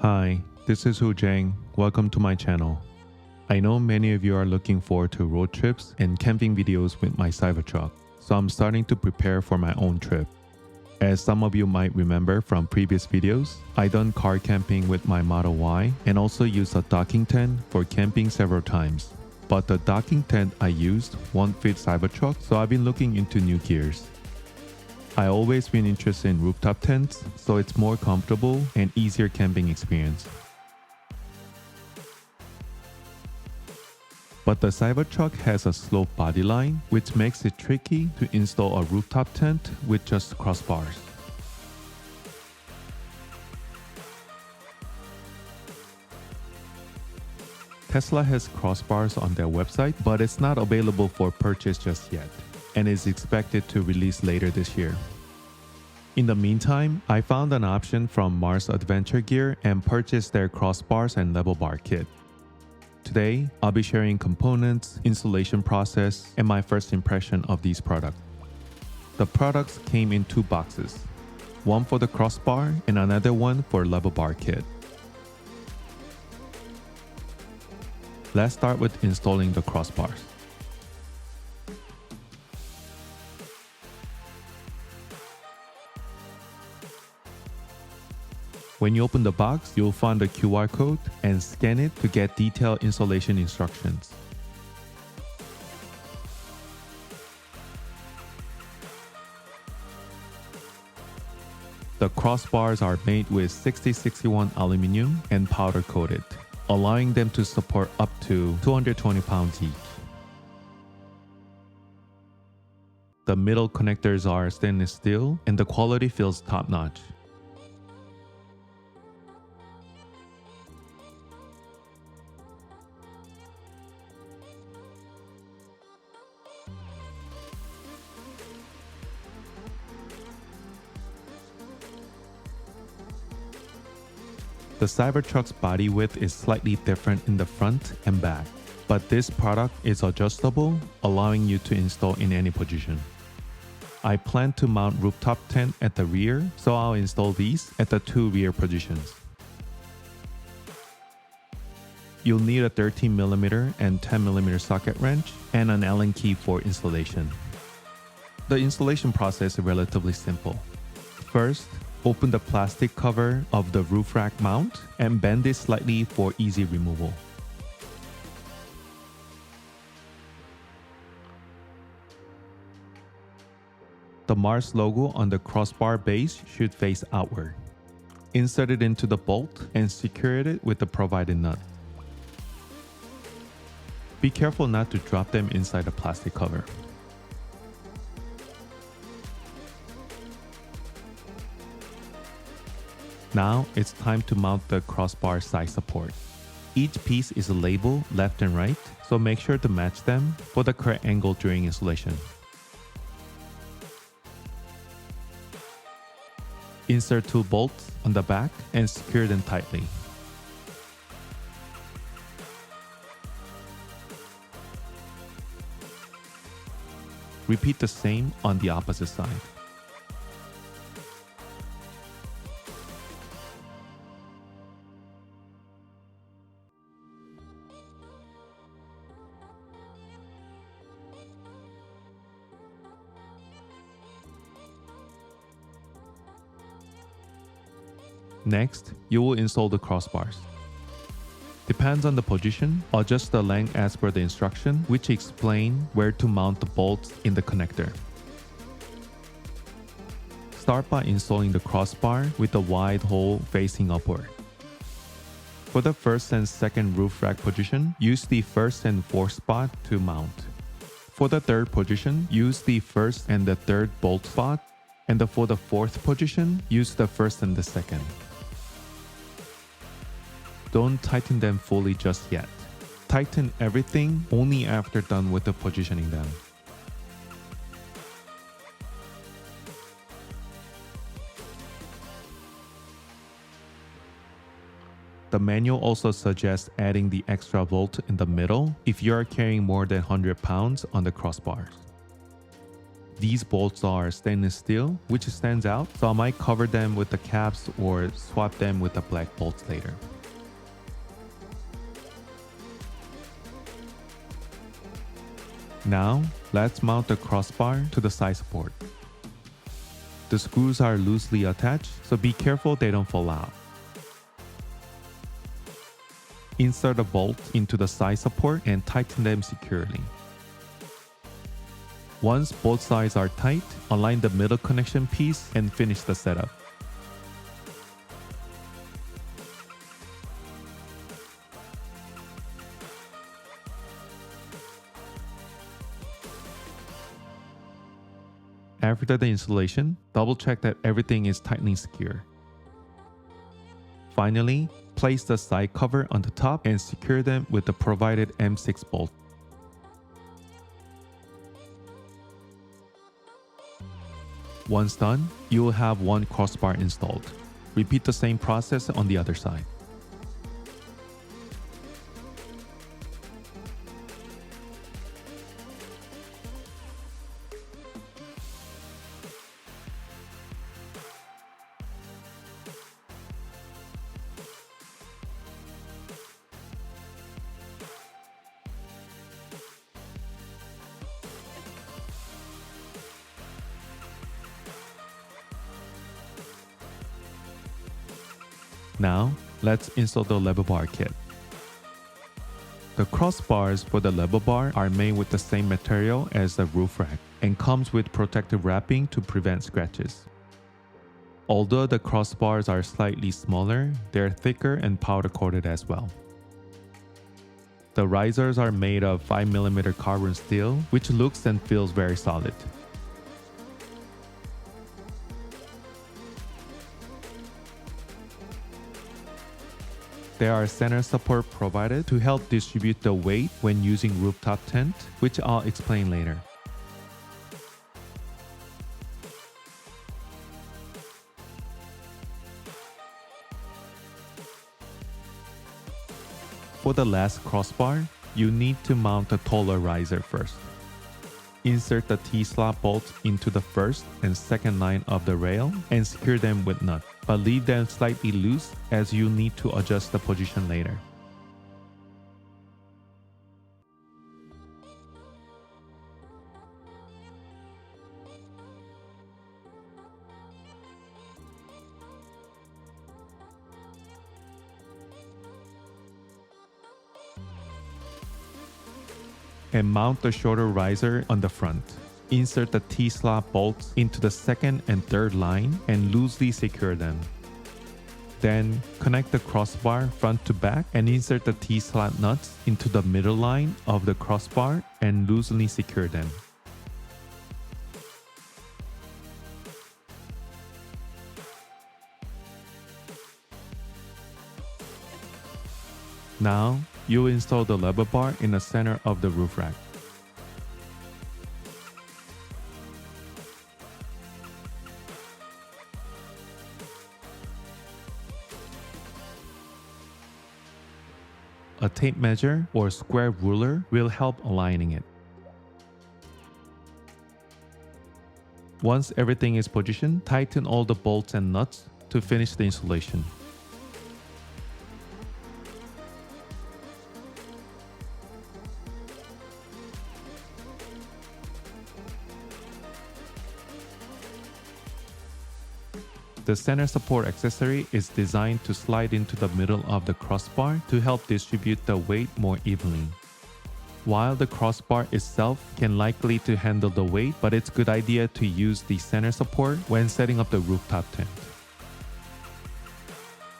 Hi, this is Hu Jang. Welcome to my channel. I know many of you are looking forward to road trips and camping videos with my Cybertruck, so I'm starting to prepare for my own trip. As some of you might remember from previous videos, I done car camping with my Model Y and also used a docking tent for camping several times. But the docking tent I used won't fit Cybertruck, so I've been looking into new gears. I always been interested in rooftop tents, so it's more comfortable and easier camping experience. But the Cybertruck has a sloped body line, which makes it tricky to install a rooftop tent with just crossbars. Tesla has crossbars on their website, but it's not available for purchase just yet, and is expected to release later this year. In the meantime, I found an option from Mars Adventure Gear and purchased their crossbars and level bar kit. Today, I'll be sharing components, installation process, and my first impression of these products. The products came in two boxes, one for the crossbar and another one for level bar kit. Let's start with installing the crossbars. When you open the box, you'll find the QR code and scan it to get detailed installation instructions. The crossbars are made with 6061 aluminum and powder coated, allowing them to support up to 220 pounds each. The middle connectors are stainless steel and the quality feels top-notch. The Cybertruck's body width is slightly different in the front and back, but this product is adjustable, allowing you to install in any position. I plan to mount rooftop tent at the rear, so I'll install these at the two rear positions. You'll need a 13mm and 10mm socket wrench and an Allen key for installation. The installation process is relatively simple. First, open the plastic cover of the roof rack mount and bend it slightly for easy removal. The Mars logo on the crossbar base should face outward. Insert it into the bolt and secure it with the provided nut. Be careful not to drop them inside the plastic cover. Now it's time to mount the crossbar side support. Each piece is labeled left and right, so make sure to match them for the correct angle during installation. Insert two bolts on the back and secure them tightly. Repeat the same on the opposite side. Next, you will install the crossbars. Depends on the position, adjust the length as per the instruction, which explain where to mount the bolts in the connector. Start by installing the crossbar with the wide hole facing upward. For the first and second roof rack position, use the first and fourth spot to mount. For the third position, use the first and the third bolt spot, and for the fourth position, use the first and the second. Don't tighten them fully just yet. Tighten everything only after done with the positioning them. The manual also suggests adding the extra bolt in the middle if you are carrying more than 100 pounds on the crossbars. These bolts are stainless steel, which stands out, so I might cover them with the caps or swap them with the black bolts later. Now, let's mount the crossbar to the side support. The screws are loosely attached, so be careful they don't fall out. Insert a bolt into the side support and tighten them securely. Once both sides are tight, align the middle connection piece and finish the setup. After the installation, double check that everything is tightly secure. Finally, place the side cover on the top and secure them with the provided M6 bolt. Once done, you will have one crossbar installed. Repeat the same process on the other side. Now, let's install the level bar kit. The crossbars for the level bar are made with the same material as the roof rack and comes with protective wrapping to prevent scratches. Although the crossbars are slightly smaller, they're thicker and powder coated as well. The risers are made of 5mm carbon steel, which looks and feels very solid. There are center support provided to help distribute the weight when using rooftop tent, which I'll explain later. For the last crossbar, you need to mount a taller riser first. Insert the T-slot bolts into the first and second line of the rail and secure them with nuts, but leave them slightly loose as you need to adjust the position later. And mount the shorter riser on the front. Insert the T-slot bolts into the second and third line and loosely secure them. Then connect the crossbar front to back and insert the T-slot nuts into the middle line of the crossbar and loosely secure them. Now, you install the level bar in the center of the roof rack. A tape measure or square ruler will help aligning it. Once everything is positioned, tighten all the bolts and nuts to finish the installation. The center support accessory is designed to slide into the middle of the crossbar to help distribute the weight more evenly. While the crossbar itself can likely to handle the weight, but it's a good idea to use the center support when setting up the rooftop tent.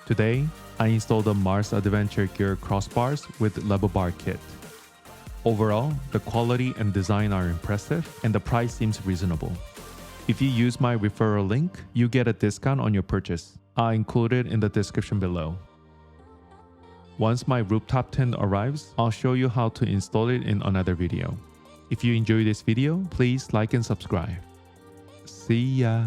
Today, I installed the Mars Adventure Gear crossbars with level bar kit. Overall, the quality and design are impressive and the price seems reasonable. If you use my referral link, you get a discount on your purchase. I'll include it in the description below. Once my rooftop tent arrives, I'll show you how to install it in another video. If you enjoyed this video, please like and subscribe. See ya!